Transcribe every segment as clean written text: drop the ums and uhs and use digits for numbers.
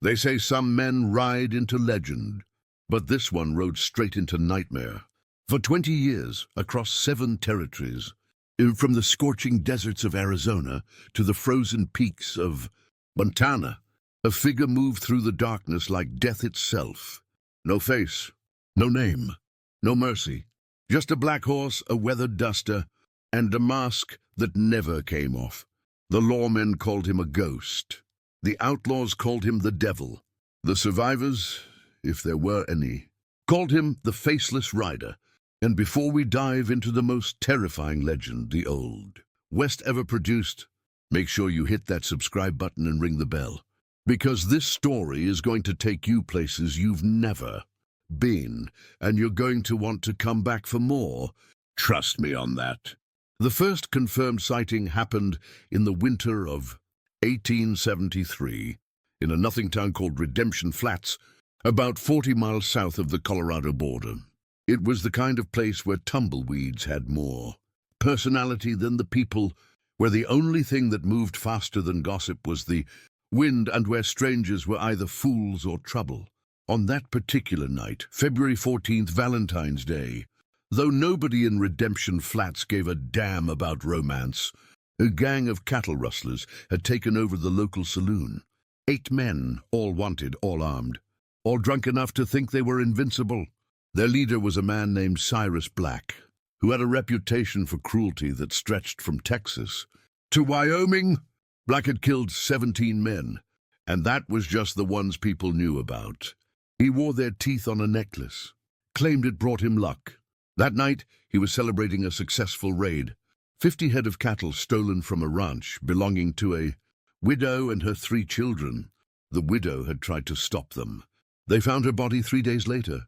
They say some men ride into legend, but this one rode straight into nightmare. For 20 years, across 7 territories, from the scorching deserts of Arizona to the frozen peaks of Montana, a figure moved through the darkness like death itself. No face, no name, no mercy. Just a black horse, a weathered duster, and a mask that never came off. The lawmen called him a ghost. The outlaws called him the devil. The survivors, if there were any, called him the Faceless Rider. And before we dive into the most terrifying legend the Old West ever produced, make sure you hit that subscribe button and ring the bell, because this story is going to take you places you've never been, and you're going to want to come back for more. Trust me on that. The first confirmed sighting happened in the winter of 1873 in a nothing town called Redemption Flats, about 40 miles south of the Colorado border. It was the kind of place where tumbleweeds had more personality than the people, where the only thing that moved faster than gossip was the wind, and where strangers were either fools or trouble. On that particular night, February 14th, Valentine's Day, though nobody in Redemption Flats gave a damn about romance, a gang of cattle rustlers had taken over the local saloon. 8 men, all wanted, all armed, all drunk enough to think they were invincible. Their leader was a man named Cyrus Black, who had a reputation for cruelty that stretched from Texas to Wyoming. Black had killed 17 men, and that was just the ones people knew about. He wore their teeth on a necklace, claimed it brought him luck. That night, he was celebrating a successful raid. 50 head of cattle stolen from a ranch belonging to a widow and her 3 children. The widow had tried to stop them. They found her body 3 days later.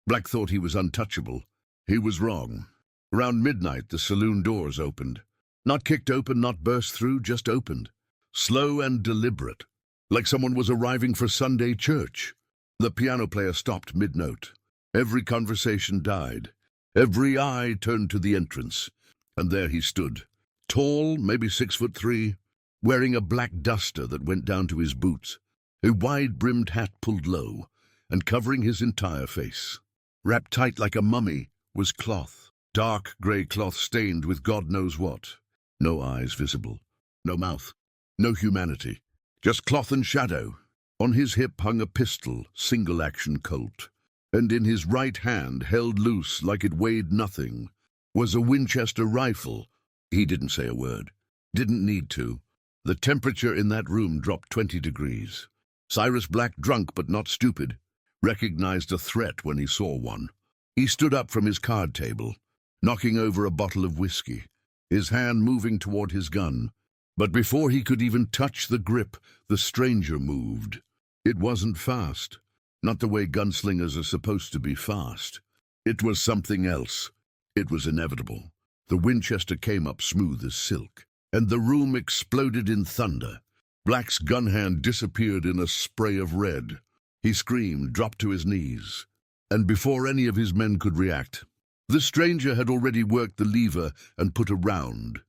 Black thought he was untouchable. He was wrong. Around midnight, the saloon doors opened. Not kicked open, not burst through, just opened. Slow and deliberate, like someone was arriving for Sunday church. The piano player stopped mid-note. Every conversation died. Every eye turned to the entrance. And there he stood, tall, maybe 6'3", wearing a black duster that went down to his boots, a wide-brimmed hat pulled low, and covering his entire face. Wrapped tight like a mummy was cloth, dark grey cloth stained with God knows what. No eyes visible, no mouth, no humanity, just cloth and shadow. On his hip hung a pistol, single-action Colt, and in his right hand, held loose like it weighed nothing, was a Winchester rifle. He didn't say a word, didn't need to. The temperature in that room dropped 20 degrees. Cyrus Black, drunk but not stupid, recognized a threat when he saw one. He stood up from his card table, knocking over a bottle of whiskey, his hand moving toward his gun. But before he could even touch the grip, the stranger moved. It wasn't fast, not the way gunslingers are supposed to be fast. It was something else. It was inevitable. The Winchester came up smooth as silk, and the room exploded in thunder. Black's gun hand disappeared in a spray of red. He screamed, dropped to his knees, and before any of his men could react, the stranger had already worked the lever and put a round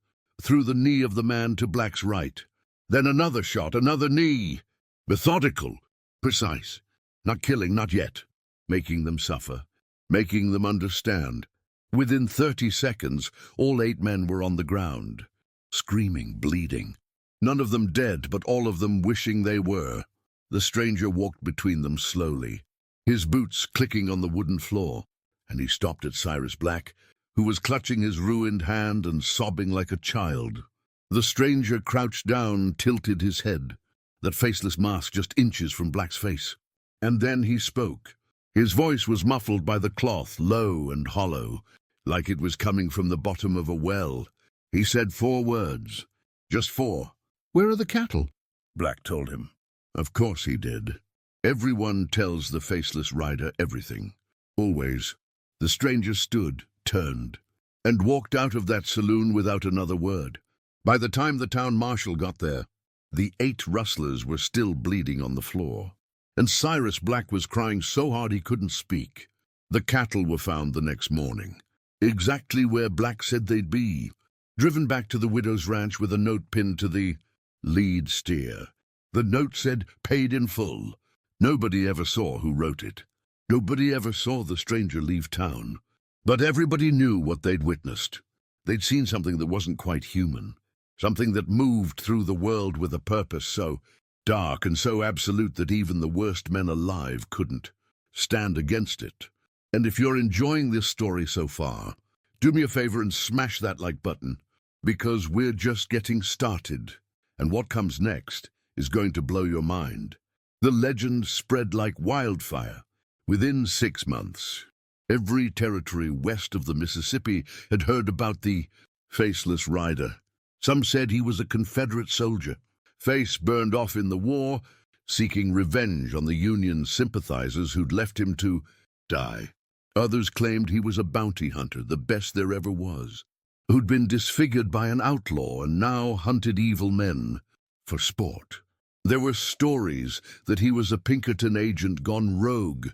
through the knee of the man to Black's right. Then another shot, another knee. Methodical, precise, not killing, not yet, making them suffer, making them understand. Within 30 seconds, all 8 men were on the ground, screaming, bleeding. None of them dead, but all of them wishing they were. The stranger walked between them slowly, his boots clicking on the wooden floor, and he stopped at Cyrus Black, who was clutching his ruined hand and sobbing like a child. The stranger crouched down, tilted his head, that faceless mask just inches from Black's face. And then he spoke. His voice was muffled by the cloth, low and hollow, like it was coming from the bottom of a well. He said 4 words, just 4. "Where are the cattle?" Black told him. Of course he did. Everyone tells the Faceless Rider everything. Always. The stranger stood, turned, and walked out of that saloon without another word. By the time the town marshal got there, the 8 rustlers were still bleeding on the floor, and Cyrus Black was crying so hard he couldn't speak. The cattle were found the next morning, exactly where Black said they'd be, driven back to the widow's ranch with a note pinned to the lead steer. The note said, "Paid in full." Nobody ever saw who wrote it. Nobody ever saw the stranger leave town. But everybody knew what they'd witnessed. They'd seen something that wasn't quite human. Something that moved through the world with a purpose so dark and so absolute that even the worst men alive couldn't stand against it. And if you're enjoying this story so far, do me a favor and smash that like button, because we're just getting started. And what comes next is going to blow your mind. The legend spread like wildfire. Within 6 months, every territory west of the Mississippi had heard about the Faceless Rider. Some said he was a Confederate soldier, face burned off in the war, seeking revenge on the Union sympathizers who'd left him to die. Others claimed he was a bounty hunter, the best there ever was, who'd been disfigured by an outlaw and now hunted evil men for sport. There were stories that he was a Pinkerton agent gone rogue,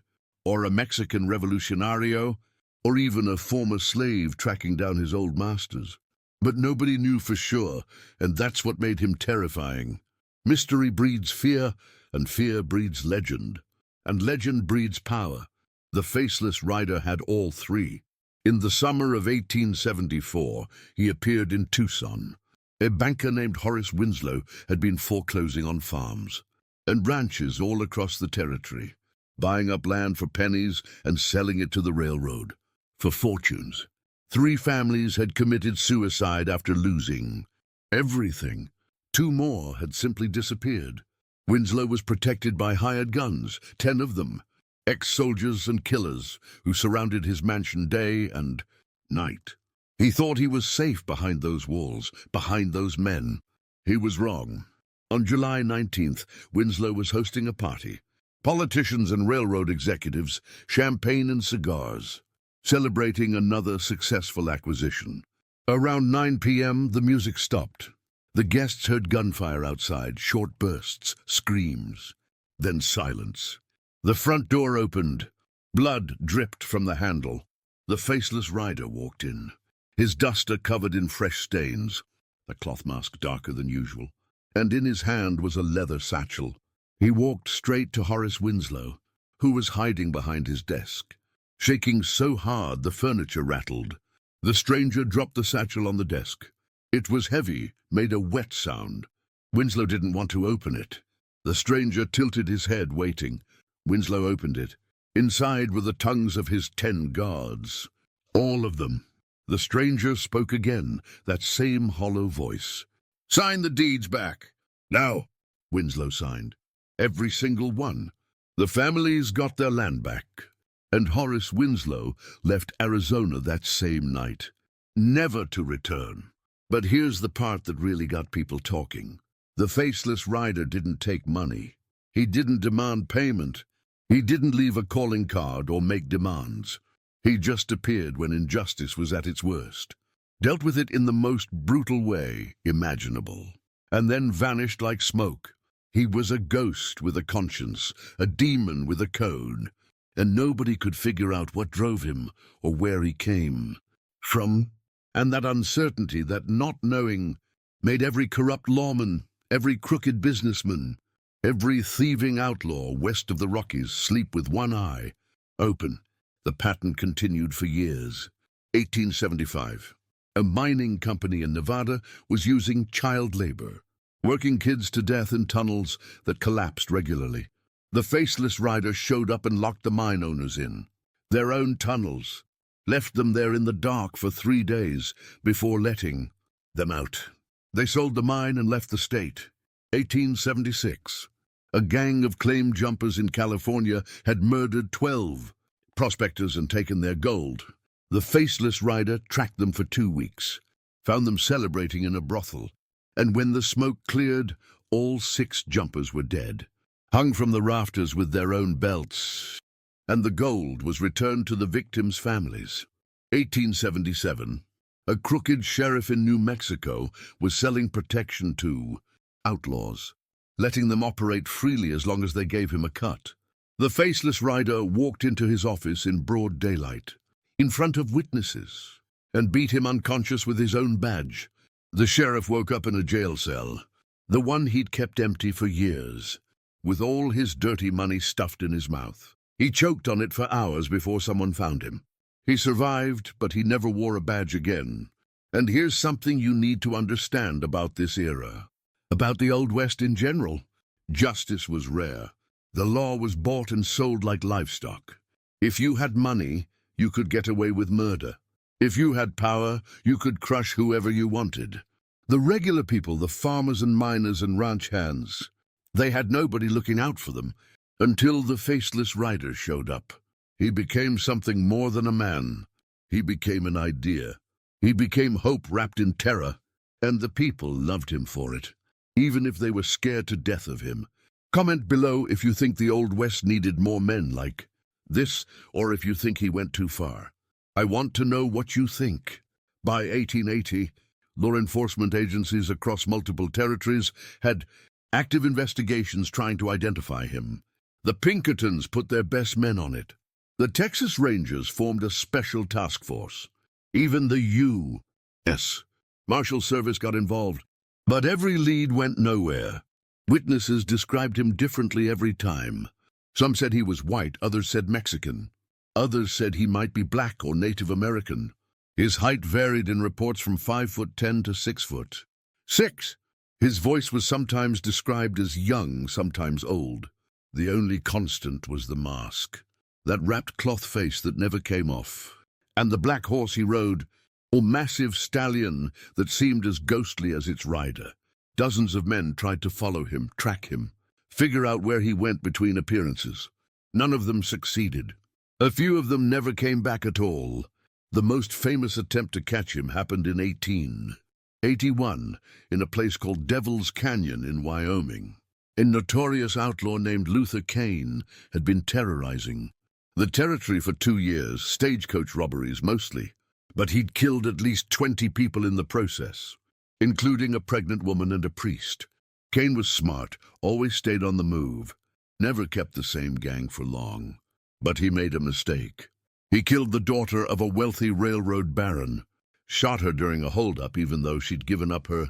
or a Mexican revolucionario, or even a former slave tracking down his old masters. But nobody knew for sure, and that's what made him terrifying. Mystery breeds fear, and fear breeds legend. And legend breeds power. The Faceless Rider had all three. In the summer of 1874, he appeared in Tucson. A banker named Horace Winslow had been foreclosing on farms and ranches all across the territory, buying up land for pennies and selling it to the railroad for fortunes. 3 families had committed suicide after losing everything. 2 more had simply disappeared. Winslow was protected by hired guns, 10 of them, ex-soldiers and killers who surrounded his mansion day and night. He thought he was safe behind those walls, behind those men. He was wrong. On July 19th, Winslow was hosting a party. Politicians and railroad executives, champagne and cigars, celebrating another successful acquisition. Around 9 p.m., the music stopped. The guests heard gunfire outside, short bursts, screams, then silence. The front door opened. Blood dripped from the handle. The Faceless Rider walked in, his duster covered in fresh stains, the cloth mask darker than usual, and in his hand was a leather satchel. He walked straight to Horace Winslow, who was hiding behind his desk, shaking so hard the furniture rattled. The stranger dropped the satchel on the desk. It was heavy, made a wet sound. Winslow didn't want to open it. The stranger tilted his head, waiting. Winslow opened it. Inside were the tongues of his 10 guards. All of them. The stranger spoke again, that same hollow voice. "Sign the deeds back." "Now," Winslow signed. "Every single one. The families got their land back." And Horace Winslow left Arizona that same night, never to return. But here's the part that really got people talking. The Faceless Rider didn't take money. He didn't demand payment. He didn't leave a calling card or make demands. He just appeared when injustice was at its worst, dealt with it in the most brutal way imaginable, and then vanished like smoke. He was a ghost with a conscience, a demon with a code, and nobody could figure out what drove him or where he came from. And that uncertainty, that not knowing, made every corrupt lawman, every crooked businessman, every thieving outlaw west of the Rockies sleep with one eye open. The pattern continued for years. 1875. A mining company in Nevada was using child labor, working kids to death in tunnels that collapsed regularly. The Faceless Rider showed up and locked the mine owners in their own tunnels, left them there in the dark for 3 days before letting them out. They sold the mine and left the state. 1876. A gang of claim jumpers in California had murdered 12 prospectors and taken their gold. The Faceless Rider tracked them for 2 weeks, found them celebrating in a brothel, and when the smoke cleared, all 6 jumpers were dead, hung from the rafters with their own belts, and the gold was returned to the victims' families. 1877. A crooked sheriff in New Mexico was selling protection to outlaws, letting them operate freely as long as they gave him a cut. The Faceless Rider walked into his office in broad daylight, in front of witnesses, and beat him unconscious with his own badge. The sheriff woke up in a jail cell, the one he'd kept empty for years. with all his dirty money stuffed in his mouth. He choked on it for hours before someone found him. He survived, but he never wore a badge again. And here's something you need to understand about this era. About the Old West in general. Justice was rare. The law was bought and sold like livestock. If you had money, you could get away with murder. If you had power, you could crush whoever you wanted. The regular people, the farmers and miners and ranch hands, they had nobody looking out for them until the Faceless Rider showed up. He became something more than a man. He became an idea. He became hope wrapped in terror, and the people loved him for it, even if they were scared to death of him. Comment below if you think the Old West needed more men like this, or if you think he went too far. I want to know what you think. By 1880, law enforcement agencies across multiple territories had active investigations trying to identify him. The Pinkertons put their best men on it. The Texas Rangers formed a special task force. Even the U.S. Marshal Service got involved. But every lead went nowhere. Witnesses described him differently every time. Some said he was white, others said Mexican. Others said he might be black or Native American. His height varied in reports from 5'10" to 6'6". His voice was sometimes described as young, sometimes old. The only constant was the mask, that wrapped cloth face that never came off. And the black horse he rode, a massive stallion that seemed as ghostly as its rider. Dozens of men tried to follow him, track him, figure out where he went between appearances. None of them succeeded. A few of them never came back at all. The most famous attempt to catch him happened in 1881 in a place called Devil's Canyon in Wyoming. A notorious outlaw named Luther Kane had been terrorizing the territory for 2 years, stagecoach robberies mostly, but he'd killed at least 20 people in the process, including a pregnant woman and a priest. Kane was smart, always stayed on the move, never kept the same gang for long. But he made a mistake. He killed the daughter of a wealthy railroad baron, shot her during a holdup even though she'd given up her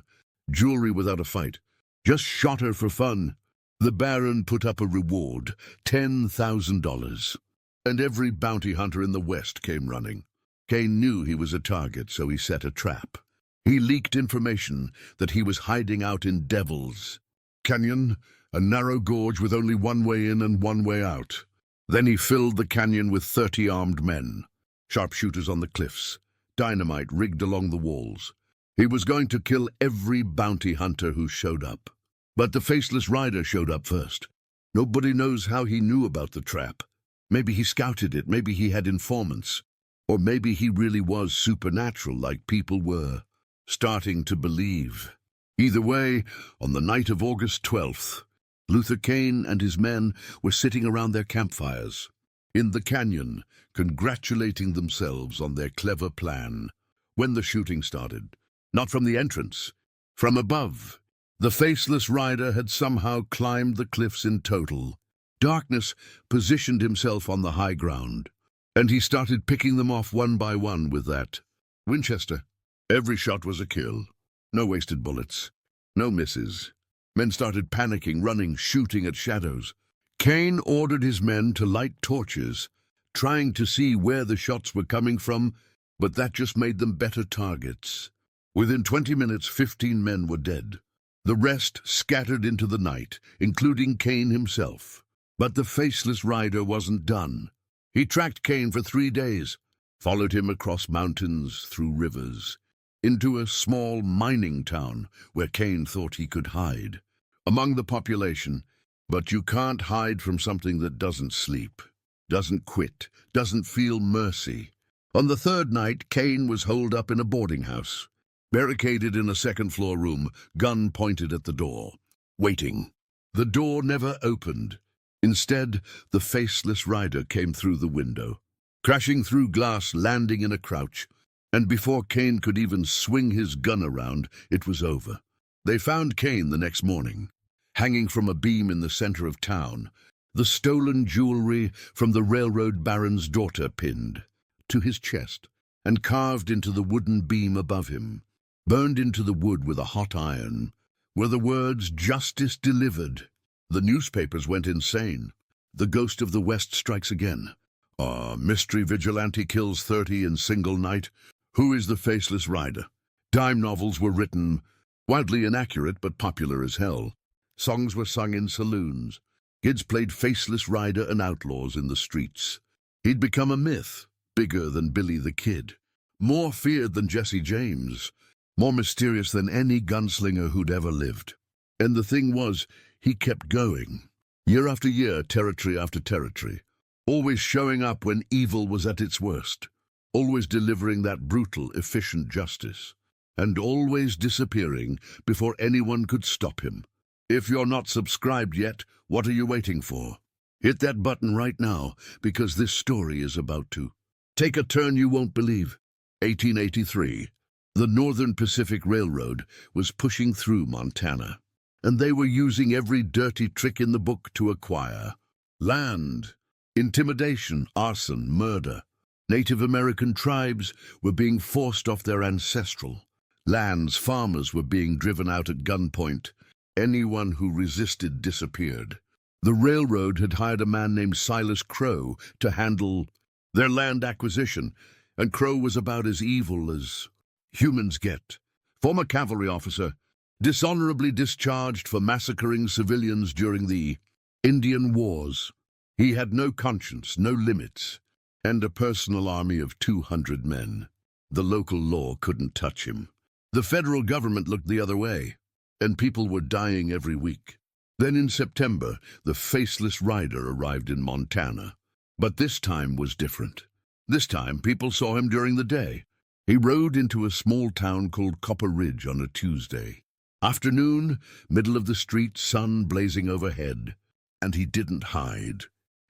jewelry without a fight. Just shot her for fun. The baron put up a reward, $10,000, and every bounty hunter in the West came running. Kane knew he was a target, so he set a trap. He leaked information that he was hiding out in Devil's Canyon, a narrow gorge with only one way in and one way out. Then he filled the canyon with 30 armed men, sharpshooters on the cliffs, dynamite rigged along the walls. He was going to kill every bounty hunter who showed up. But the Faceless Rider showed up first. Nobody knows how he knew about the trap. Maybe he scouted it, maybe he had informants, or maybe he really was supernatural like people were starting to believe. Either way, on the night of August 12th, Luther Kane and his men were sitting around their campfires in the canyon, congratulating themselves on their clever plan. When the shooting started, not from the entrance, from above, the Faceless Rider had somehow climbed the cliffs in total. Darkness positioned himself on the high ground, and he started picking them off one by one with that Winchester. Every shot was a kill. No wasted bullets, no misses. Men started panicking, running, shooting at shadows. Kane ordered his men to light torches, trying to see where the shots were coming from, but that just made them better targets. Within 20 minutes, 15 men were dead. The rest scattered into the night, including Kane himself. But the Faceless Rider wasn't done. He tracked Kane for 3 days, followed him across mountains, through rivers, into a small mining town where Kane thought he could hide among the population. But you can't hide from something that doesn't sleep, doesn't quit, doesn't feel mercy. On the third night, Kane was holed up in a boarding house, barricaded in a second-floor room, gun pointed at the door, waiting. The door never opened. Instead, the Faceless Rider came through the window, crashing through glass, landing in a crouch, and before Kane could even swing his gun around, it was over. They found Kane the next morning, hanging from a beam in the center of town, the stolen jewelry from the railroad baron's daughter pinned to his chest and carved into the wooden beam above him. Burned into the wood with a hot iron were the words "Justice Delivered." The newspapers went insane. The ghost of the West strikes again. Mystery vigilante kills 30 in single night. Who is the Faceless Rider? Dime novels were written, wildly inaccurate but popular as hell. Songs were sung in saloons. Kids played Faceless Rider and outlaws in the streets. He'd become a myth, bigger than Billy the Kid, more feared than Jesse James, more mysterious than any gunslinger who'd ever lived. And the thing was, he kept going. Year after year, territory after territory, always showing up when evil was at its worst, always delivering that brutal, efficient justice, and always disappearing before anyone could stop him. If you're not subscribed yet, what are you waiting for? Hit that button right now, because this story is about to take a turn you won't believe. 1883. The Northern Pacific Railroad was pushing through Montana, and they were using every dirty trick in the book to acquire land. Intimidation, arson, murder. Native American tribes were being forced off their ancestral lands. Farmers were being driven out at gunpoint. Anyone who resisted disappeared. The railroad had hired a man named Silas Crow to handle their land acquisition, and Crow was about as evil as humans get. Former cavalry officer, dishonorably discharged for massacring civilians during the Indian Wars. He had no conscience, no limits, and a personal army of 200 men. The local law couldn't touch him. The federal government looked the other way, and people were dying every week. Then in September, the Faceless Rider arrived in Montana. But this time was different. This time, people saw him during the day. He rode into a small town called Copper Ridge on a Tuesday. Afternoon, middle of the street, sun blazing overhead. And he didn't hide.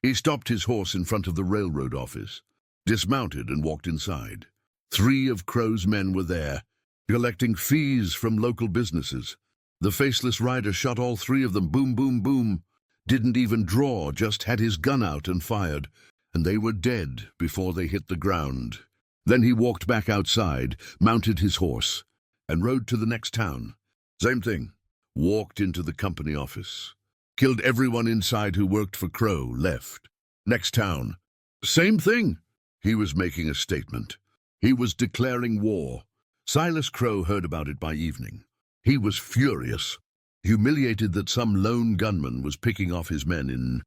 He stopped his horse in front of the railroad office, dismounted and walked inside. 3 of Crow's men were there, collecting fees from local businesses. The Faceless Rider shot all 3 of them, boom, boom, boom. Didn't even draw, just had his gun out and fired, and they were dead before they hit the ground. Then he walked back outside, mounted his horse, and rode to the next town. Same thing. Walked into the company office. Killed everyone inside who worked for Crow, left. Next town. Same thing. He was making a statement. He was declaring war. Silas Crow heard about it by evening. He was furious, humiliated that some lone gunman was picking off his men in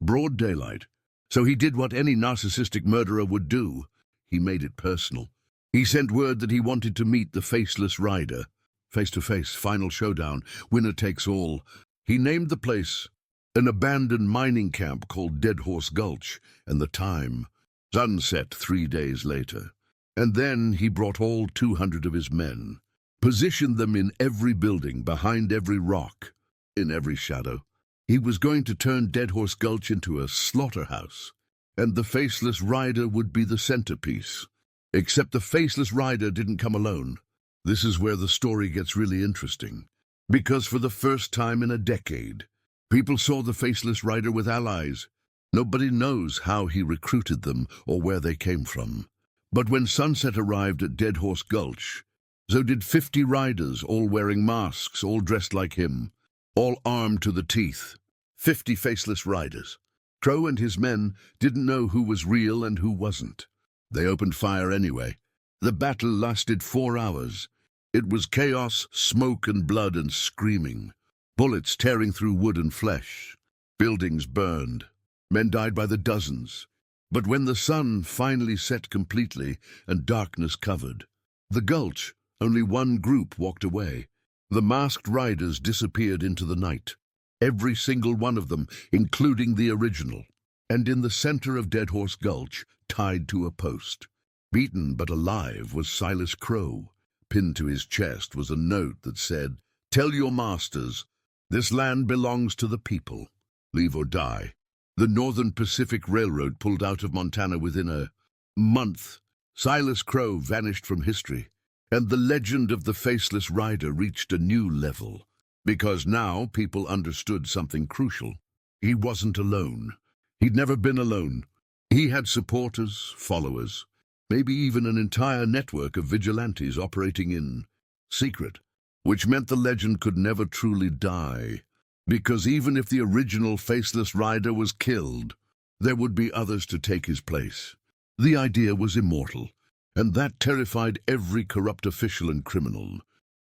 broad daylight. So he did what any narcissistic murderer would do. He made it personal. He sent word that he wanted to meet the Faceless Rider. Face-to-face, final showdown, winner takes all. He named the place an abandoned mining camp called Dead Horse Gulch, and the time, sunset 3 days later. And then he brought all 200 of his men, positioned them in every building, behind every rock, in every shadow. He was going to turn Dead Horse Gulch into a slaughterhouse, and the Faceless Rider would be the centerpiece. Except the Faceless Rider didn't come alone. This is where the story gets really interesting, because for the first time in a decade, people saw the Faceless Rider with allies. Nobody knows how he recruited them or where they came from. But when sunset arrived at Dead Horse Gulch, so did 50 riders, all wearing masks, all dressed like him, all armed to the teeth. 50 Faceless Riders. Crow and his men didn't know who was real and who wasn't. They opened fire anyway. The battle lasted 4 hours. It was chaos, smoke and blood and screaming. Bullets tearing through wood and flesh. Buildings burned. Men died by the dozens. But when the sun finally set completely and darkness covered the gulch, only one group walked away. The masked riders disappeared into the night. Every single one of them, including the original. And in the center of Dead Horse Gulch, tied to a post, beaten but alive, was Silas Crow. Pinned to his chest was a note that said, "Tell your masters, this land belongs to the people. Leave or die." The Northern Pacific Railroad pulled out of Montana within a month. Silas Crow vanished from history, and the legend of the Faceless Rider reached a new level, because now people understood something crucial. He wasn't alone. He'd never been alone. He had supporters, followers, maybe even an entire network of vigilantes operating in secret, which meant the legend could never truly die. Because even if the original Faceless Rider was killed, there would be others to take his place. The idea was immortal, and that terrified every corrupt official and criminal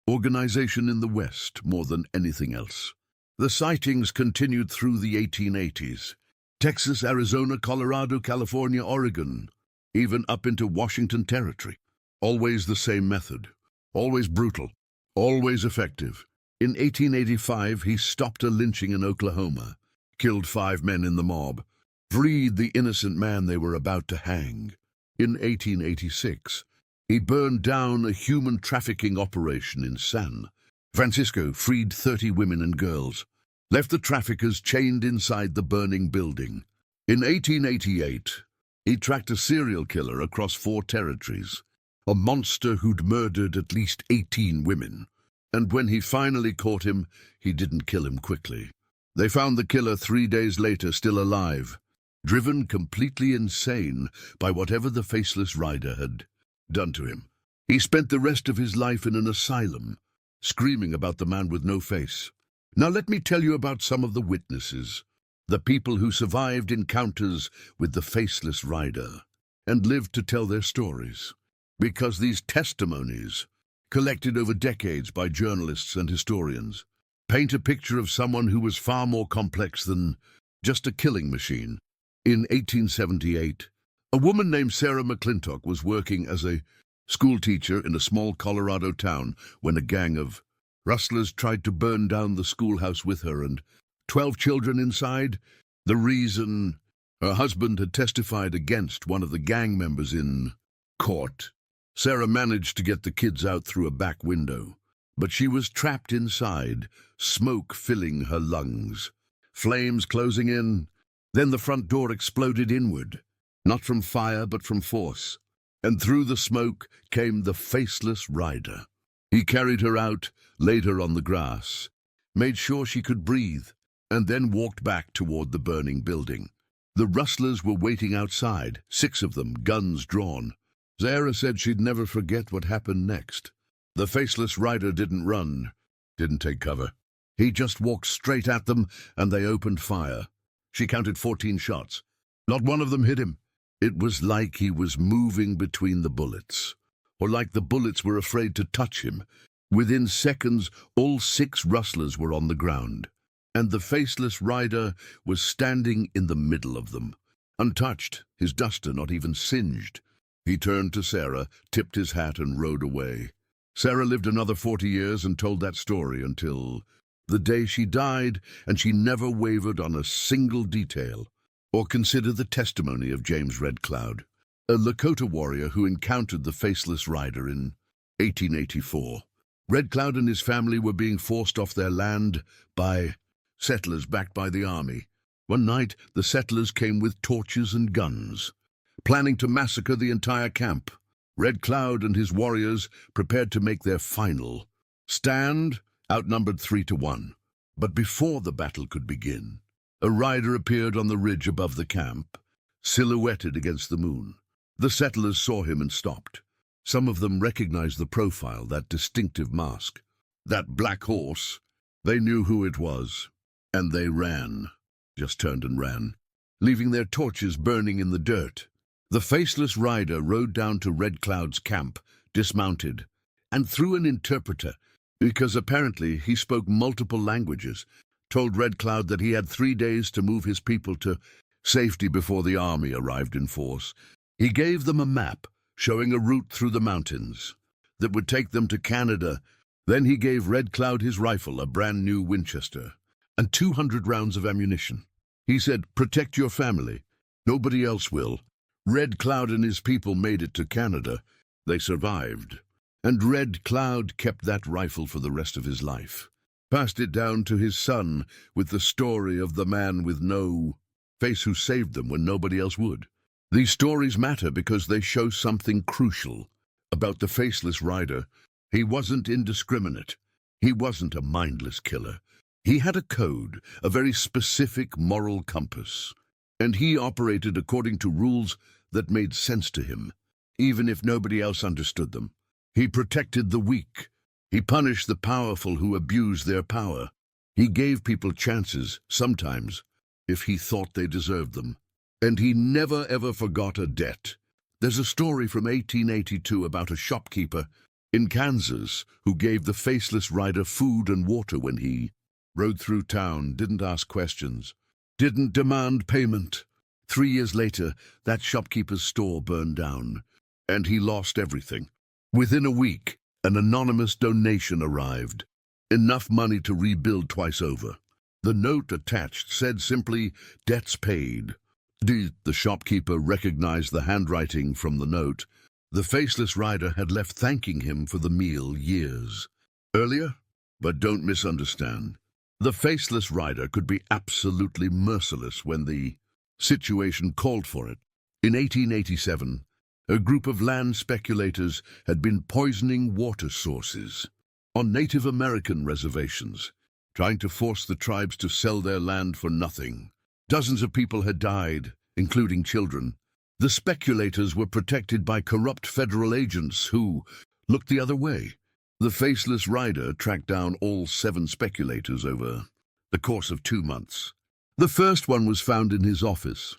organization in the West more than anything else. The sightings continued through the 1880s. Texas, Arizona, Colorado, California, Oregon, even up into Washington Territory. Always the same method, always brutal, always effective. In 1885, he stopped a lynching in Oklahoma, killed 5 men in the mob, freed the innocent man they were about to hang. In 1886, he burned down a human trafficking operation in San Francisco, freed 30 women and girls, left the traffickers chained inside the burning building. In 1888, he tracked a serial killer across 4 territories, a monster who'd murdered at least 18 women. And when he finally caught him, he didn't kill him quickly. They found the killer 3 days later, still alive, driven completely insane by whatever the Faceless Rider had done to him. He spent the rest of his life in an asylum, screaming about the man with no face. Now let me tell you about some of the witnesses, the people who survived encounters with the Faceless Rider and lived to tell their stories. Because these testimonies, collected over decades by journalists and historians, paint a picture of someone who was far more complex than just a killing machine. In 1878, a woman named Sarah McClintock was working as a school teacher in a small Colorado town when a gang of rustlers tried to burn down the schoolhouse with her and 12 children inside. The reason: her husband had testified against one of the gang members in court. Sarah managed to get the kids out through a back window, but she was trapped inside, smoke filling her lungs, flames closing in. Then the front door exploded inward, not from fire but from force, and through the smoke came the Faceless Rider. He carried her out, laid her on the grass, made sure she could breathe, and then walked back toward the burning building. The rustlers were waiting outside, 6 of them, guns drawn. Sarah said she'd never forget what happened next. The Faceless Rider didn't run, didn't take cover. He just walked straight at them, and they opened fire. She counted 14 shots. Not one of them hit him. It was like he was moving between the bullets, or like the bullets were afraid to touch him. Within seconds, all 6 rustlers were on the ground, and the Faceless Rider was standing in the middle of them, untouched, his duster not even singed. He turned to Sarah, tipped his hat, and rode away. Sarah lived another 40 years and told that story until the day she died, and she never wavered on a single detail or considered the testimony of James Red Cloud, a Lakota warrior who encountered the Faceless Rider in 1884. Red Cloud and his family were being forced off their land by settlers backed by the army. One night, the settlers came with torches and guns, planning to massacre the entire camp. Red Cloud and his warriors prepared to make their final stand, outnumbered 3-1. But before the battle could begin, a rider appeared on the ridge above the camp, silhouetted against the moon. The settlers saw him and stopped. Some of them recognized the profile, that distinctive mask, that black horse. They knew who it was, and they ran, just turned and ran, leaving their torches burning in the dirt. The Faceless Rider rode down to Red Cloud's camp, dismounted, and through an interpreter, because apparently he spoke multiple languages, told Red Cloud that he had 3 days to move his people to safety before the army arrived in force. He gave them a map showing a route through the mountains that would take them to Canada. Then he gave Red Cloud his rifle, a brand new Winchester, and 200 rounds of ammunition. He said, "Protect your family. Nobody else will." Red Cloud and his people made it to Canada. They survived, and Red Cloud kept that rifle for the rest of his life. Passed it down to his son with the story of the man with no face who saved them when nobody else would. These stories matter because they show something crucial about the Faceless Rider. He wasn't indiscriminate. He wasn't a mindless killer. He had a code, a very specific moral compass, and he operated according to rules that made sense to him, even if nobody else understood them. He protected the weak. He punished the powerful who abused their power. He gave people chances, sometimes, if he thought they deserved them. And he never ever forgot a debt. There's a story from 1882 about a shopkeeper in Kansas who gave the Faceless Rider food and water when he rode through town, didn't ask questions, didn't demand payment. 3 years later, that shopkeeper's store burned down, and he lost everything. Within a week, an anonymous donation arrived, enough money to rebuild twice over. The note attached said simply, "Debts paid." The shopkeeper recognized the handwriting from the note. The Faceless Rider had left thanking him for the meal years earlier. But don't misunderstand. The Faceless Rider could be absolutely merciless when the situation called for it. In 1887, a group of land speculators had been poisoning water sources on Native American reservations, trying to force the tribes to sell their land for nothing. Dozens of people had died, including children. The speculators were protected by corrupt federal agents who looked the other way. The Faceless Rider tracked down all 7 speculators over the course of 2 months. The first one was found in his office,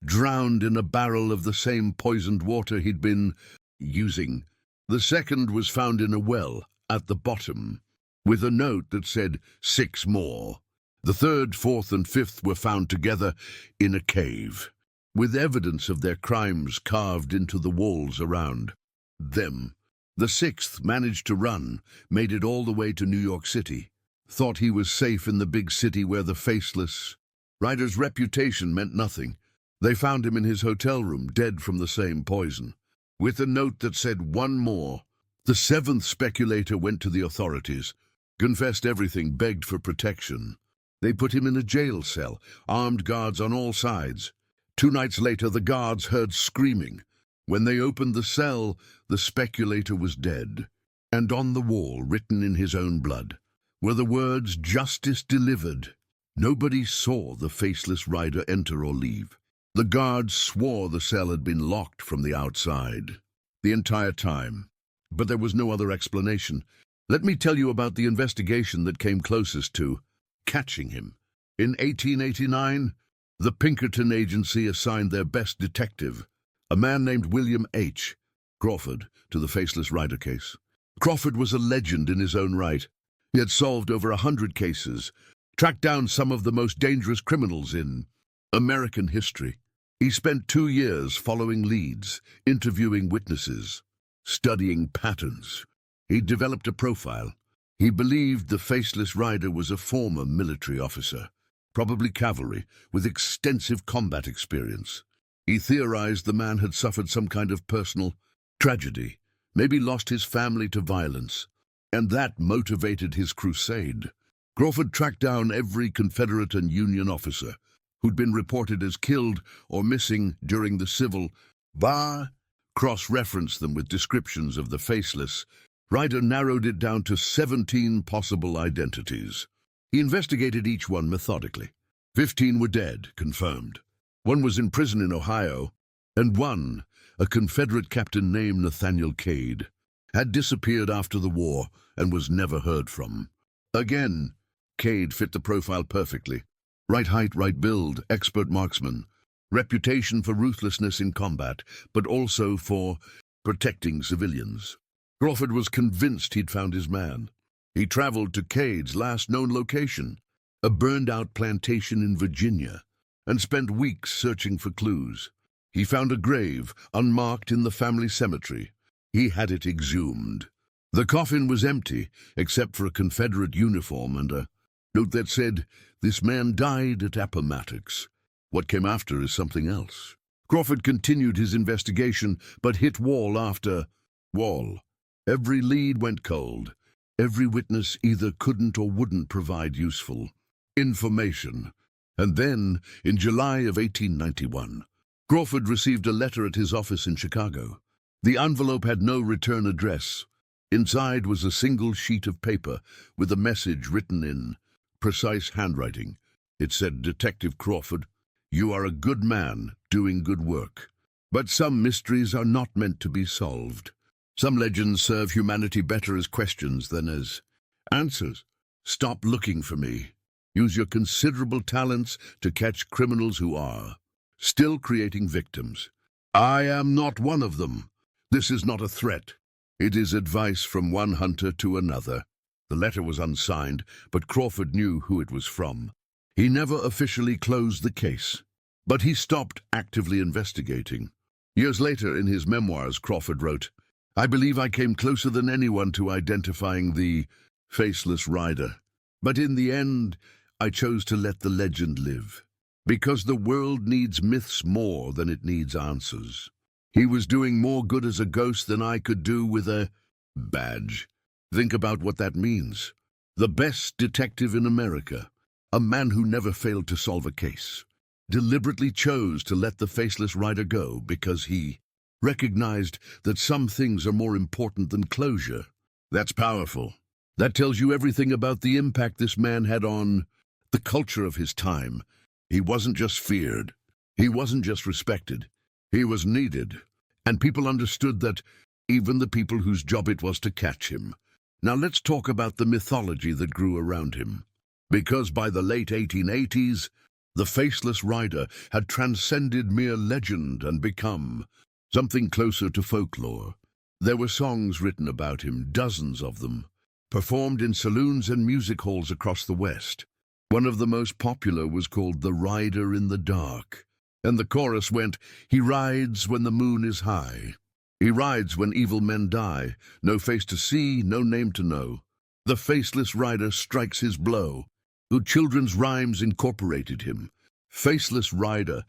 drowned in a barrel of the same poisoned water he'd been using. The second was found in a well at the bottom, with a note that said 6 more. The third, fourth, and fifth were found together in a cave, with evidence of their crimes carved into the walls around them. The sixth managed to run, made it all the way to New York City. Thought he was safe in the big city where the Faceless Rider's reputation meant nothing. They found him in his hotel room, dead from the same poison, with a note that said 1 more. The 7th speculator went to the authorities, confessed everything, begged for protection. They put him in a jail cell, armed guards on all sides. 2 nights later, the guards heard screaming. When they opened the cell, the speculator was dead, and on the wall, written in his own blood, were the words, "Justice delivered." Nobody saw the Faceless Rider enter or leave. The guards swore the cell had been locked from the outside the entire time, but there was no other explanation. Let me tell you about the investigation that came closest to catching him. In 1889, the Pinkerton Agency assigned their best detective, a man named William H. Crawford, to the Faceless Rider case. Crawford was a legend in his own right. He had solved over 100 cases, tracked down some of the most dangerous criminals in American history. He spent 2 years following leads, interviewing witnesses, studying patterns. He developed a profile. He believed the Faceless Rider was a former military officer, probably cavalry, with extensive combat experience. He theorized the man had suffered some kind of personal tragedy, maybe lost his family to violence, and that motivated his crusade. Crawford tracked down every Confederate and Union officer who'd been reported as killed or missing during the Civil War, cross-referenced them with descriptions of the Faceless Rider, narrowed it down to 17 possible identities. He investigated each one methodically. 15 were dead, confirmed. 1 was in prison in Ohio, and 1, a Confederate captain named Nathaniel Cade, had disappeared after the war and was never heard from. Again, Cade fit the profile perfectly. Right height, right build, expert marksman, reputation for ruthlessness in combat, but also for protecting civilians. Crawford was convinced he'd found his man. He traveled to Cade's last known location, a burned-out plantation in Virginia, and spent weeks searching for clues. He found a grave, unmarked, in the family cemetery. He had it exhumed. The coffin was empty, except for a Confederate uniform and a note that said, "This man died at Appomattox." What came after is something else. Crawford continued his investigation, but hit wall after wall. Every lead went cold. Every witness either couldn't or wouldn't provide useful information. And then, in July of 1891, Crawford received a letter at his office in Chicago. The envelope had no return address. Inside was a single sheet of paper with a message written in precise handwriting. It said, "Detective Crawford, you are a good man doing good work. But some mysteries are not meant to be solved. Some legends serve humanity better as questions than as answers. Stop looking for me. Use your considerable talents to catch criminals who are still creating victims. I am not one of them. This is not a threat. It is advice from one hunter to another. The letter was unsigned, but Crawford knew who it was from. He never officially closed the case, but he stopped actively investigating. Years later, in his memoirs, Crawford wrote, "I believe I came closer than anyone to identifying the Faceless Rider. But in the end, I chose to let the legend live, because the world needs myths more than it needs answers. He was doing more good as a ghost than I could do with a badge." Think about what that means. The best detective in America, a man who never failed to solve a case, deliberately chose to let the Faceless Rider go because he recognized that some things are more important than closure. That's powerful. That tells you everything about the impact this man had on the culture of his time. He wasn't just feared. He wasn't just respected. He was needed. And people understood that, even the people whose job it was to catch him. Now let's talk about the mythology that grew around him. Because by the late 1880s, the Faceless Rider had transcended mere legend and become something closer to folklore. There were songs written about him, dozens of them, performed in saloons and music halls across the West. One of the most popular was called "The Rider in the Dark," and the chorus went, "He rides when the moon is high. He rides when evil men die. No face to see, no name to know. The Faceless Rider strikes his blow." Who children's rhymes incorporated him. Faceless Rider,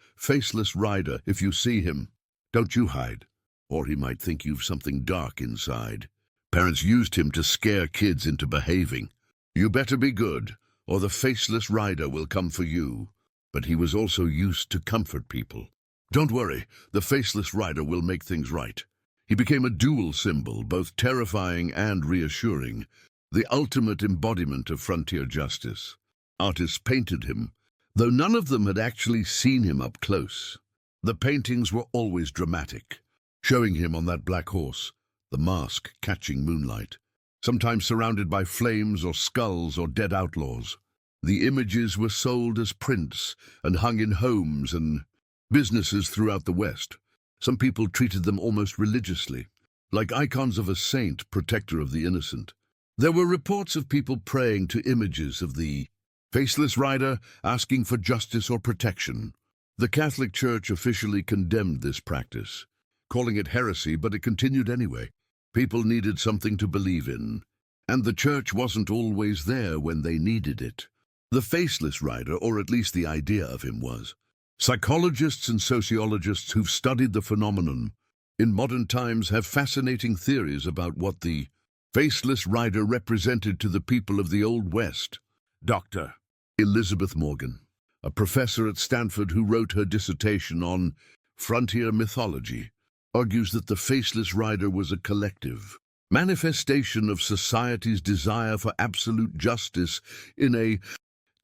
if you see him, don't you hide, or he might think you've something dark inside. Parents used him to scare kids into behaving. You better be good, or the Faceless Rider will come for you. But he was also used to comfort people. Don't worry, the Faceless Rider will make things right. He became a dual symbol, both terrifying and reassuring, the ultimate embodiment of frontier justice. Artists painted him, though none of them had actually seen him up close. The paintings were always dramatic, showing him on that black horse, the mask catching moonlight, sometimes surrounded by flames or skulls or dead outlaws. The images were sold as prints and hung in homes and businesses throughout the West. Some people treated them almost religiously, like icons of a saint, protector of the innocent. There were reports of people praying to images of the Faceless Rider, asking for justice or protection. The Catholic Church officially condemned this practice, calling it heresy, but it continued anyway. People needed something to believe in, and the church wasn't always there when they needed it. The Faceless Rider, or at least the idea of him, was. Psychologists and sociologists who've studied the phenomenon in modern times have fascinating theories about what the Faceless Rider represented to the people of the Old West. Dr. Elizabeth Morgan, a professor at Stanford who wrote her dissertation on frontier mythology, argues that the Faceless Rider was a collective manifestation of society's desire for absolute justice in a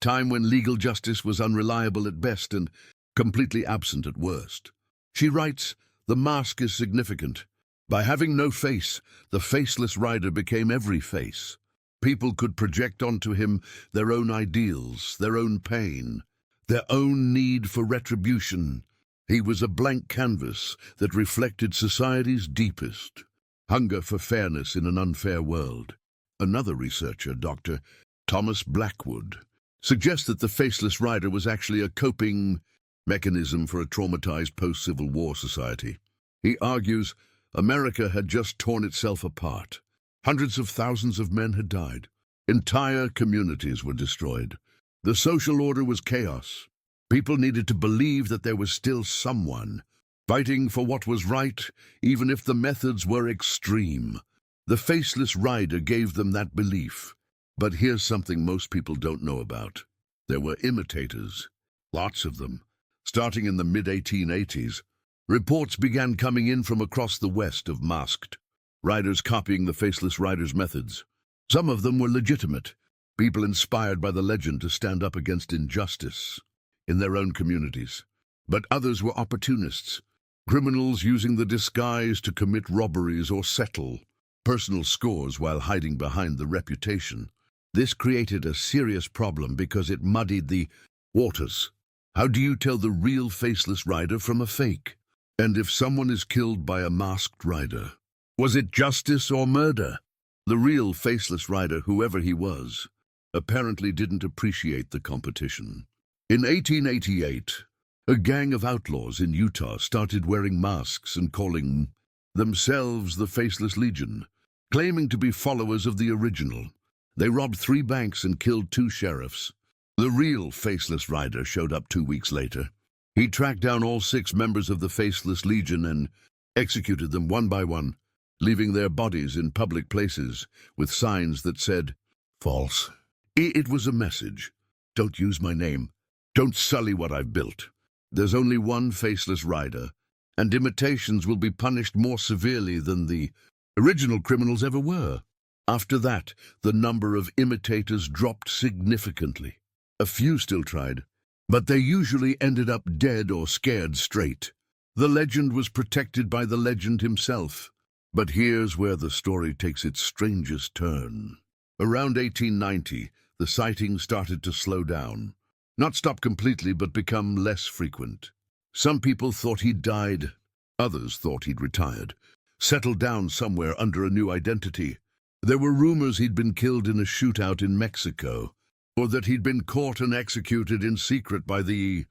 time when legal justice was unreliable at best and completely absent at worst. She writes, "The mask is significant. By having no face, the Faceless Rider became every face. People could project onto him their own ideals, their own pain, their own need for retribution. He was a blank canvas that reflected society's deepest hunger for fairness in an unfair world." Another researcher, Dr. Thomas Blackwood, suggests that the Faceless Rider was actually a coping mechanism for a traumatized post-Civil War society. He argues America had just torn itself apart. Hundreds of thousands of men had died. Entire communities were destroyed. The social order was chaos. People needed to believe that there was still someone fighting for what was right, even if the methods were extreme. The Faceless Rider gave them that belief. But here's something most people don't know about. There were imitators, lots of them. Starting in the mid-1880s, reports began coming in from across the West of masked riders copying the Faceless Rider's methods. Some of them were legitimate, people inspired by the legend to stand up against injustice in their own communities. But others were opportunists, criminals using the disguise to commit robberies or settle personal scores while hiding behind the reputation. This created a serious problem because it muddied the waters. How do you tell the real Faceless Rider from a fake? And if someone is killed by a masked rider, was it justice or murder? The real Faceless Rider, whoever he was, apparently didn't appreciate the competition. In 1888, a gang of outlaws in Utah started wearing masks and calling themselves the Faceless Legion, claiming to be followers of the original. They robbed 3 banks and killed 2 sheriffs. The real Faceless Rider showed up 2 weeks later. He tracked down all 6 members of the Faceless Legion and executed them one by one, leaving their bodies in public places with signs that said, "False." It was a message. Don't use my name. Don't sully what I've built. There's only one Faceless Rider, and imitations will be punished more severely than the original criminals ever were. After that, the number of imitators dropped significantly. A few still tried, but they usually ended up dead or scared straight. The legend was protected by the legend himself. But here's where the story takes its strangest turn. Around 1890, the sightings started to slow down. Not stop completely, but become less frequent. Some people thought he'd died. Others thought he'd retired, settled down somewhere under a new identity. There were rumors he'd been killed in a shootout in Mexico, or that he'd been caught and executed in secret by the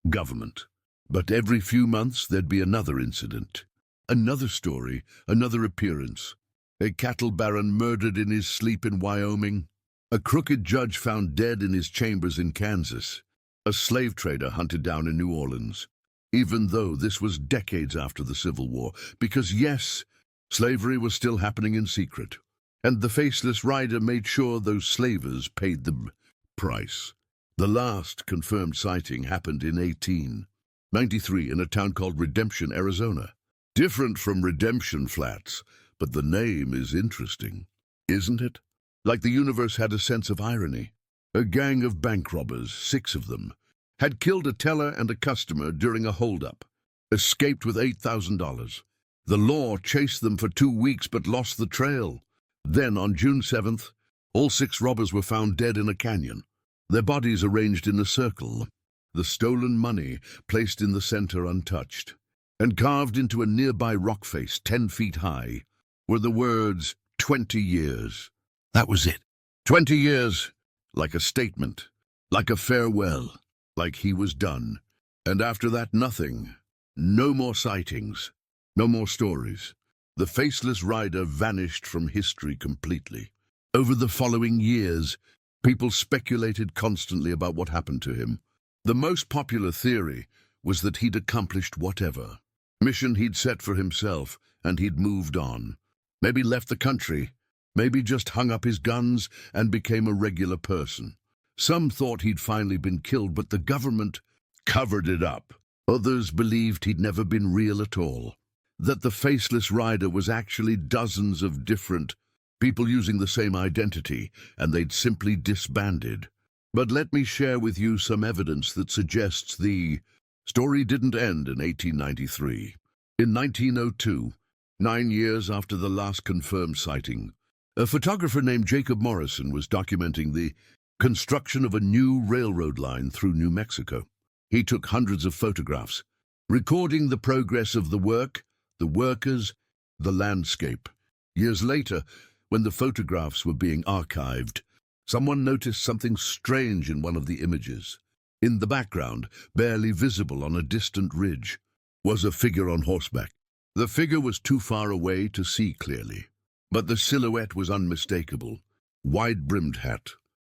government. But every few months there'd be another incident. Another story, another appearance. A cattle baron murdered in his sleep in Wyoming. A crooked judge found dead in his chambers in Kansas. A slave trader hunted down in New Orleans. Even though this was decades after the Civil War, because yes, slavery was still happening in secret. And the Faceless Rider made sure those slavers paid the price. The last confirmed sighting happened in 1893 in a town called Redemption, Arizona. Different from Redemption Flats, but the name is interesting, isn't it? Like the universe had a sense of irony. A gang of bank robbers, 6 of them, had killed a teller and a customer during a holdup, escaped with $8,000. The law chased them for 2 weeks but lost the trail. Then, on June 7th, all 6 robbers were found dead in a canyon, their bodies arranged in a circle, the stolen money placed in the center untouched. And carved into a nearby rock face 10 feet high were the words, 20 years. That was it. 20 years, like a statement, like a farewell, like he was done. And after that, nothing. No more sightings, no more stories. The Faceless Rider vanished from history completely. Over the following years, people speculated constantly about what happened to him. The most popular theory was that he'd accomplished whatever mission he'd set for himself, and he'd moved on. Maybe left the country, maybe just hung up his guns and became a regular person. Some thought he'd finally been killed, but the government covered it up. Others believed he'd never been real at all, that the Faceless Rider was actually dozens of different people using the same identity, and they'd simply disbanded. But let me share with you some evidence that suggests the story didn't end in 1893. In 1902, 9 years after the last confirmed sighting, a photographer named Jacob Morrison was documenting the construction of a new railroad line through New Mexico. He took hundreds of photographs, recording the progress of the work, the workers, the landscape. Years later, when the photographs were being archived, someone noticed something strange in one of the images. In the background, barely visible on a distant ridge, was a figure on horseback. The figure was too far away to see clearly, but the silhouette was unmistakable. Wide-brimmed hat,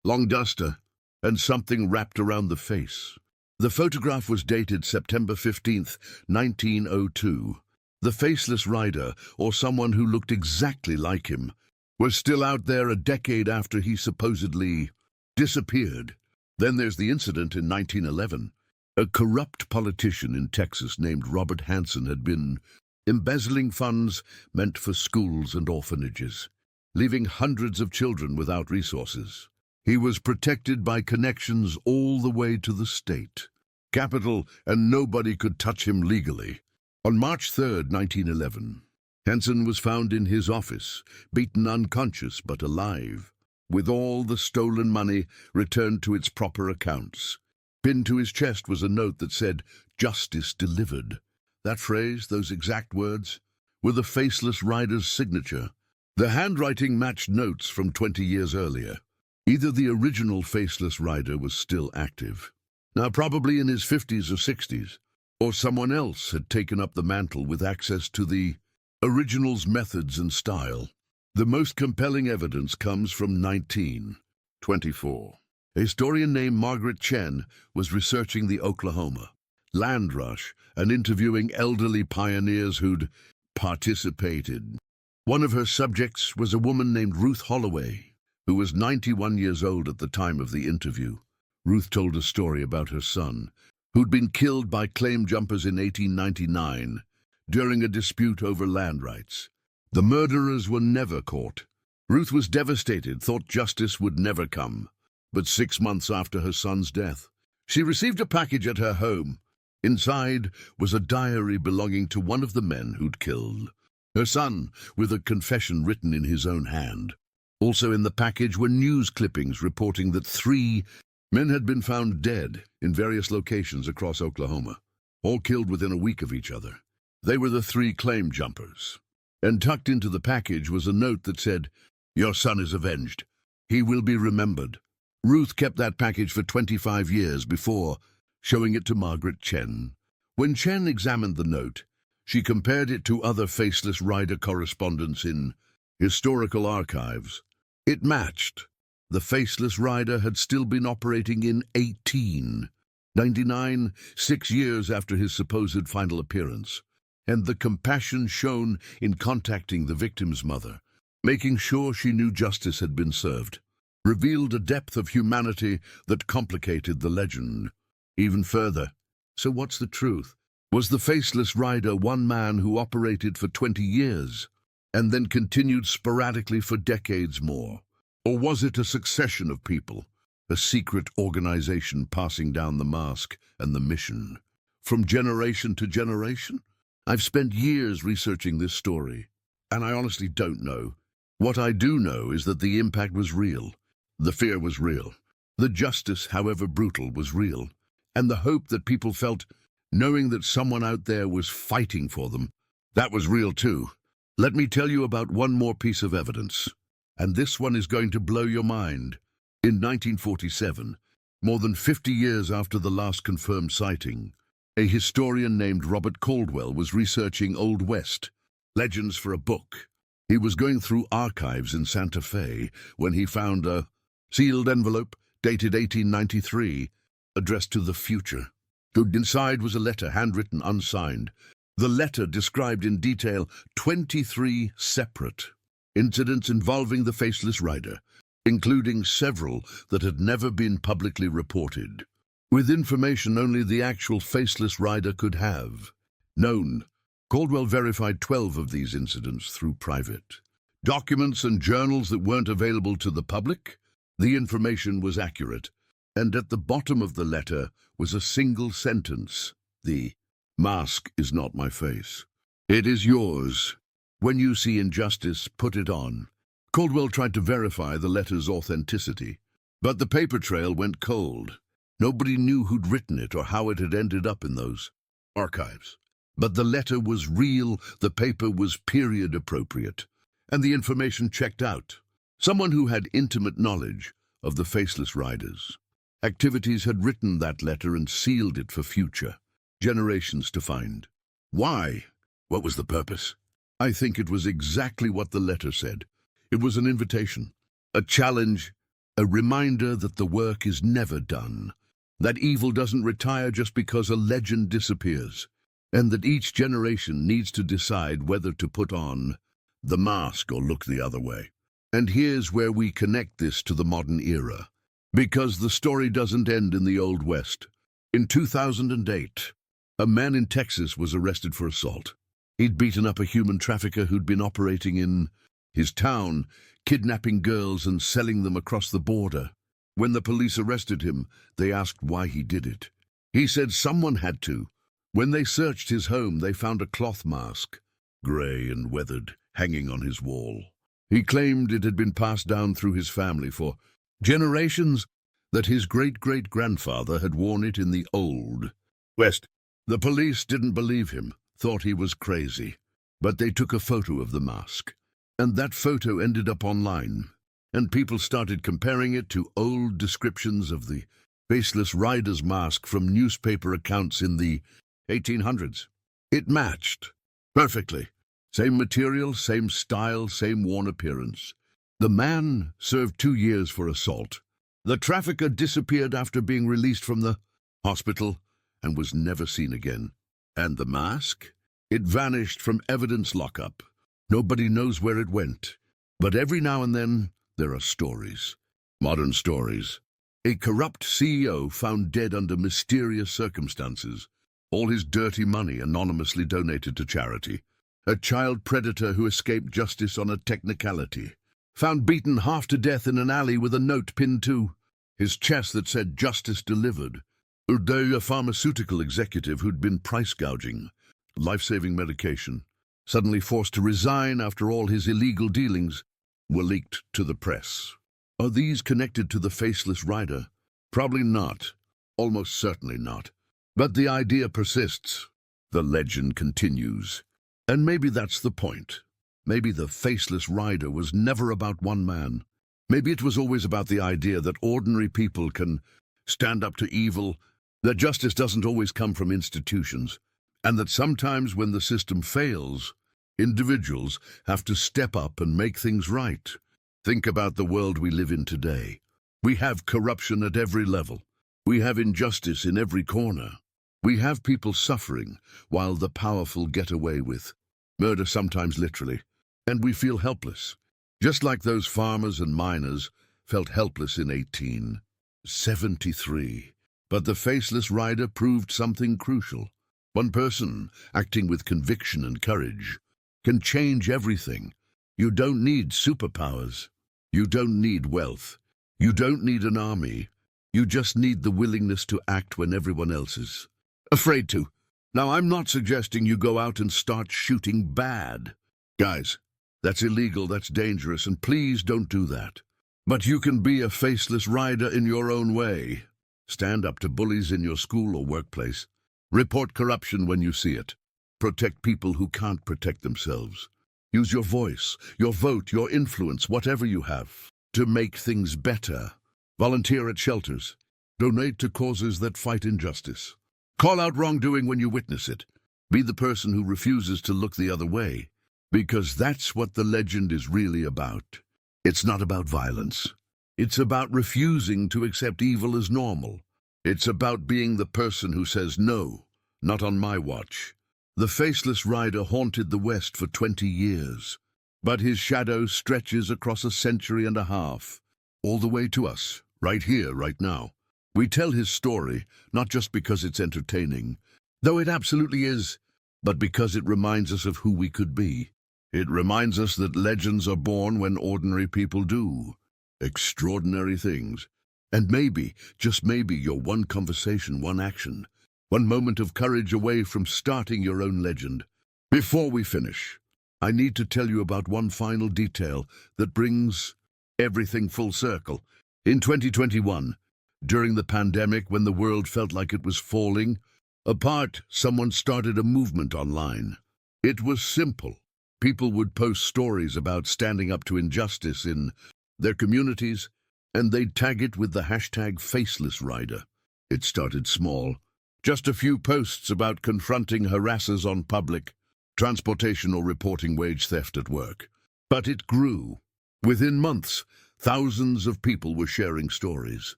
long duster, and something wrapped around the face. The photograph was dated September 15th, 1902. The Faceless Rider, or someone who looked exactly like him, was still out there a decade after he supposedly disappeared. Then there's the incident in 1911. A corrupt politician in Texas named Robert Hansen had been embezzling funds meant for schools and orphanages, leaving hundreds of children without resources. He was protected by connections all the way to the state capital, and nobody could touch him legally. On March 3rd, 1911, Hansen was found in his office, beaten unconscious but alive. with all the stolen money returned to its proper accounts. Pinned to his chest was a note that said, "Justice delivered." That phrase, those exact words, were the Faceless Rider's signature. The handwriting matched notes from 20 years earlier. Either the original Faceless Rider was still active, now probably in his 50s or 60s, or someone else had taken up the mantle with access to the original's methods and style. The most compelling evidence comes from 1924. A historian named Margaret Chen was researching the Oklahoma land rush and interviewing elderly pioneers who'd participated. One of her subjects was a woman named Ruth Holloway, who was 91 years old at the time of the interview. Ruth told a story about her son, who'd been killed by claim jumpers in 1899 during a dispute over land rights. The murderers were never caught. Ruth was devastated, thought justice would never come. But 6 months after her son's death, she received a package at her home. Inside was a diary belonging to one of the men who'd killed her son, with a confession written in his own hand. Also in the package were news clippings reporting that 3 men had been found dead in various locations across Oklahoma, all killed within a week of each other. They were the 3 claim jumpers. And tucked into the package was a note that said, "Your son is avenged. He will be remembered." Ruth kept that package for 25 years before showing it to Margaret Chen. When Chen examined the note, she compared it to other Faceless Rider correspondence in historical archives. It matched. The Faceless Rider had still been operating in 1899, 6 years after his supposed final appearance. And the compassion shown in contacting the victim's mother, making sure she knew justice had been served, revealed a depth of humanity that complicated the legend even further. So what's the truth? Was the Faceless Rider one man who operated for 20 years and then continued sporadically for decades more? Or was it a succession of people, a secret organization passing down the mask and the mission from generation to generation? I've spent years researching this story, and I honestly don't know. What I do know is that the impact was real. The fear was real. The justice, however brutal, was real. And the hope that people felt, knowing that someone out there was fighting for them, that was real too. Let me tell you about one more piece of evidence. And this one is going to blow your mind. In 1947, more than 50 years after the last confirmed sighting, a historian named Robert Caldwell was researching Old West legends for a book. He was going through archives in Santa Fe when he found a sealed envelope dated 1893, addressed to the future. Inside was a letter, handwritten, unsigned. The letter described in detail 23 separate incidents involving the Faceless Rider, including several that had never been publicly reported, with information only the actual Faceless Rider could have known. Caldwell verified 12 of these incidents through private documents and journals that weren't available to the public. The information was accurate, and at the bottom of the letter was a single sentence: "The mask is not my face. It is yours. When you see injustice, put it on." Caldwell tried to verify the letter's authenticity, but the paper trail went cold. Nobody knew who'd written it or how it had ended up in those archives. But the letter was real, the paper was period appropriate, and the information checked out. Someone who had intimate knowledge of the Faceless Riders' activities had written that letter and sealed it for future generations to find. Why? What was the purpose? I think it was exactly what the letter said. It was an invitation, a challenge, a reminder that the work is never done, that evil doesn't retire just because a legend disappears, and that each generation needs to decide whether to put on the mask or look the other way. And here's where we connect this to the modern era, because the story doesn't end in the Old West. In 2008, a man in Texas was arrested for assault. He'd beaten up a human trafficker who'd been operating in his town, kidnapping girls and selling them across the border. When the police arrested him, they asked why he did it. He said someone had to. When they searched his home, they found a cloth mask, grey and weathered, hanging on his wall. He claimed it had been passed down through his family for generations, that his great-great-grandfather had worn it in the Old West. The police didn't believe him, thought he was crazy, but they took a photo of the mask, and that photo ended up online, and people started comparing it to old descriptions of the Faceless Rider's mask from newspaper accounts in the 1800s. It matched perfectly. Same material, same style, same worn appearance. The man served 2 years for assault. The trafficker disappeared after being released from the hospital and was never seen again. And the mask? It vanished from evidence lockup. Nobody knows where it went. But every now and then, there are stories. Modern stories. A corrupt CEO found dead under mysterious circumstances. All his dirty money anonymously donated to charity. A child predator who escaped justice on a technicality. Found beaten half to death in an alley with a note pinned to his chest that said "Justice delivered." A pharmaceutical executive who'd been price gouging life-saving medication, suddenly forced to resign after all his illegal dealings were leaked to the press. Are these connected to the Faceless Rider? Probably not. Almost certainly not. But the idea persists. The legend continues. And maybe that's the point. Maybe the Faceless Rider was never about one man. Maybe it was always about the idea that ordinary people can stand up to evil, that justice doesn't always come from institutions, and that sometimes when the system fails, individuals have to step up and make things right. Think about the world we live in today. We have corruption at every level. We have injustice in every corner. We have people suffering while the powerful get away with murder, sometimes literally, and we feel helpless, just like those farmers and miners felt helpless in 1873. But the Faceless Rider proved something crucial. One person, acting with conviction and courage, can change everything. You don't need superpowers. You don't need wealth. You don't need an army. You just need the willingness to act when everyone else is afraid to. Now, I'm not suggesting you go out and start shooting bad. Guys, that's illegal, that's dangerous, and please don't do that. But you can be a Faceless Rider in your own way. Stand up to bullies in your school or workplace. Report corruption when you see it. Protect people who can't protect themselves. Use your voice, your vote, your influence, whatever you have, to make things better. Volunteer at shelters. Donate to causes that fight injustice. Call out wrongdoing when you witness it. Be the person who refuses to look the other way, because that's what the legend is really about. It's not about violence. It's about refusing to accept evil as normal. It's about being the person who says, "No, not on my watch." The Faceless Rider haunted the West for 20 years, but his shadow stretches across a century and a half, all the way to us, right here, right now. We tell his story, not just because it's entertaining, though it absolutely is, but because it reminds us of who we could be. It reminds us that legends are born when ordinary people do extraordinary things. And maybe, just maybe, you're one conversation, one action, one moment of courage away from starting your own legend. Before we finish, I need to tell you about one final detail that brings everything full circle. In 2021, during the pandemic, when the world felt like it was falling apart, someone started a movement online. It was simple. People would post stories about standing up to injustice in their communities, and they'd tag it with the hashtag Faceless Rider. It started small. Just a few posts about confronting harassers on public transportation or reporting wage theft at work. But it grew. Within months, thousands of people were sharing stories.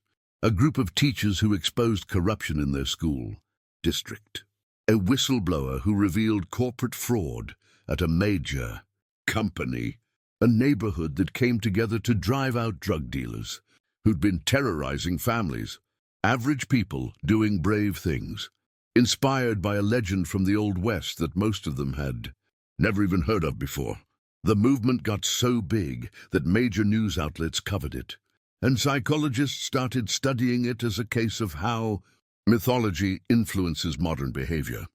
A group of teachers who exposed corruption in their school district. A whistleblower who revealed corporate fraud at a major company. A neighborhood that came together to drive out drug dealers who'd been terrorizing families. Average people doing brave things, inspired by a legend from the Old West that most of them had never even heard of before. The movement got so big that major news outlets covered it, and psychologists started studying it as a case of how mythology influences modern behavior.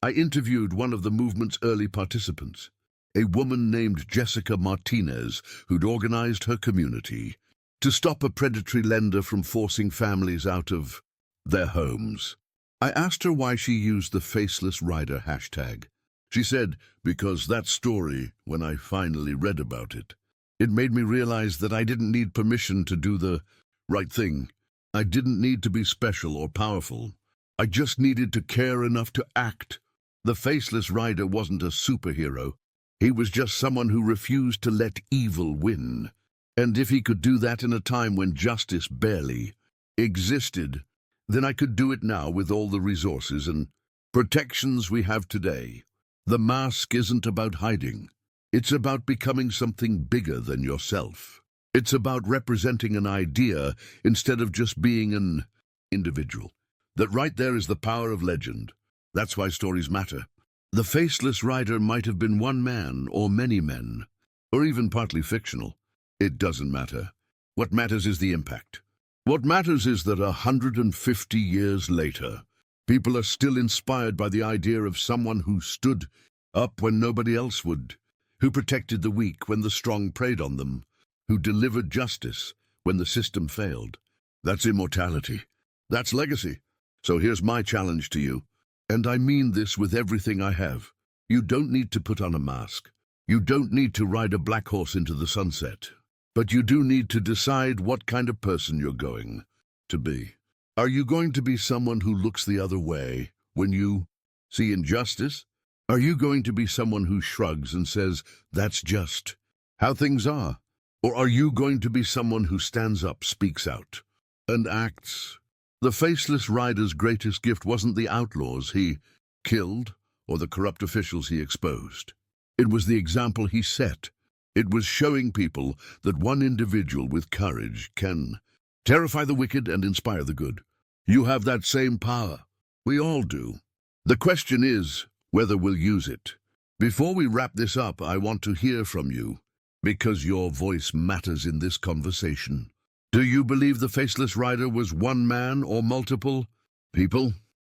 I interviewed one of the movement's early participants. a woman named Jessica Martinez who'd organized her community to stop a predatory lender from forcing families out of their homes. I asked her why she used the Faceless Rider hashtag. She said, because that story, when I finally read about it, it made me realize that I didn't need permission to do the right thing. I didn't need to be special or powerful. I just needed to care enough to act. The Faceless Rider wasn't a superhero. He was just someone who refused to let evil win. And if he could do that in a time when justice barely existed, then I could do it now with all the resources and protections we have today. The mask isn't about hiding. It's about becoming something bigger than yourself. It's about representing an idea instead of just being an individual. That right there is the power of legend. That's why stories matter. The Faceless Rider might have been one man or many men, or even partly fictional. It doesn't matter. What matters is the impact. What matters is that 150 years later, people are still inspired by the idea of someone who stood up when nobody else would, who protected the weak when the strong preyed on them, who delivered justice when the system failed. That's immortality. That's legacy. So here's my challenge to you. And I mean this with everything I have. You don't need to put on a mask. You don't need to ride a black horse into the sunset. But you do need to decide what kind of person you're going to be. Are you going to be someone who looks the other way when you see injustice? Are you going to be someone who shrugs and says, that's just how things are? Or are you going to be someone who stands up, speaks out, and acts? The Faceless Rider's greatest gift wasn't the outlaws he killed or the corrupt officials he exposed. It was the example he set. It was showing people that one individual with courage can terrify the wicked and inspire the good. You have that same power. We all do. The question is whether we'll use it. Before we wrap this up, I want to hear from you, because your voice matters in this conversation. Do you believe the Faceless Rider was one man or multiple people?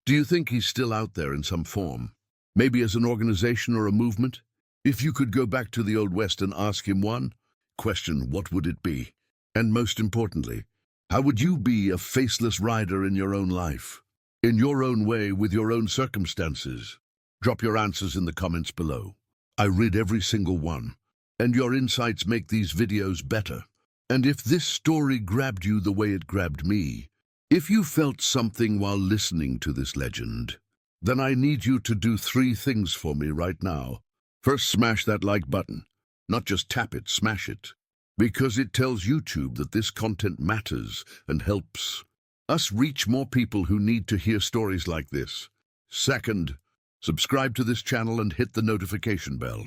Do you think he's still out there in some form? Maybe as an organization or a movement? If you could go back to the Old West and ask him one question, what would it be? And most importantly, how would you be a Faceless Rider in your own life? In your own way, with your own circumstances? Drop your answers in the comments below. I read every single one, and your insights make these videos better. And if this story grabbed you the way it grabbed me, if you felt something while listening to this legend, then I need you to do 3 things for me right now. First, smash that like button. Not just tap it, smash it. Because it tells YouTube that this content matters and helps us reach more people who need to hear stories like this. Second, subscribe to this channel and hit the notification bell.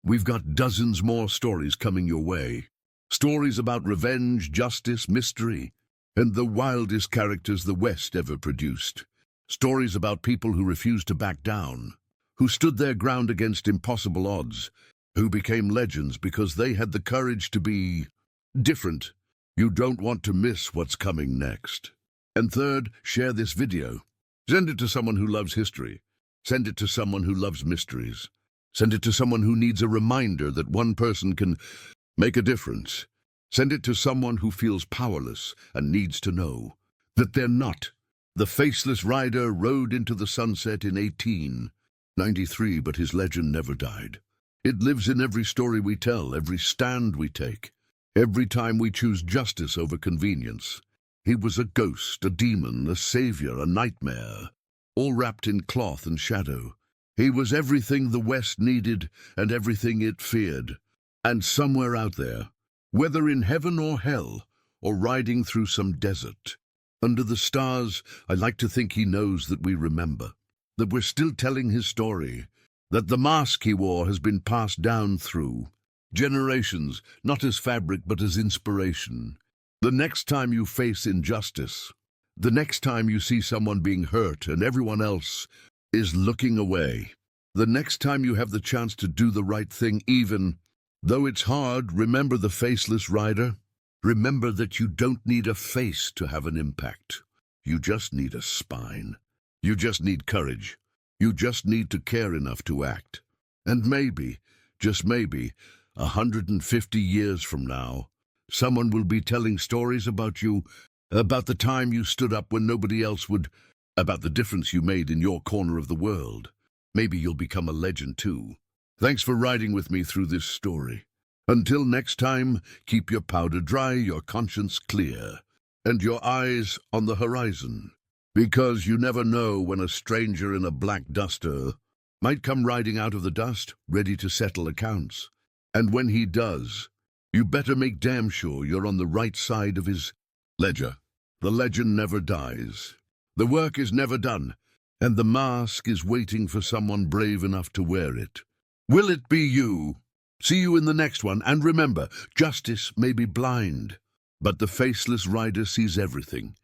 We've got dozens more stories coming your way. Stories about revenge, justice, mystery, and the wildest characters the West ever produced. Stories about people who refused to back down, who stood their ground against impossible odds, who became legends because they had the courage to be different. You don't want to miss what's coming next. And third, share this video. Send it to someone who loves history. Send it to someone who loves mysteries. Send it to someone who needs a reminder that one person can make a difference. Send it to someone who feels powerless and needs to know that they're not. The Faceless Rider rode into the sunset in 1893, but his legend never died. It lives in every story we tell, every stand we take, every time we choose justice over convenience. He was a ghost, a demon, a savior, a nightmare, all wrapped in cloth and shadow. He was everything the West needed and everything it feared. And somewhere out there, whether in heaven or hell, or riding through some desert, under the stars, I like to think he knows that we remember, that we're still telling his story, that the mask he wore has been passed down through generations, not as fabric but as inspiration. The next time you face injustice, the next time you see someone being hurt and everyone else is looking away, the next time you have the chance to do the right thing, even though it's hard, remember the Faceless Rider. Remember that you don't need a face to have an impact. You just need a spine. You just need courage. You just need to care enough to act. And maybe, just maybe, 150 years from now, someone will be telling stories about you, about the time you stood up when nobody else would, about the difference you made in your corner of the world. Maybe you'll become a legend too. Thanks for riding with me through this story. Until next time, keep your powder dry, your conscience clear, and your eyes on the horizon. Because you never know when a stranger in a black duster might come riding out of the dust, ready to settle accounts. And when he does, you better make damn sure you're on the right side of his ledger. The legend never dies. The work is never done, and the mask is waiting for someone brave enough to wear it. Will it be you? See you in the next one, and remember, justice may be blind, but the Faceless Rider sees everything.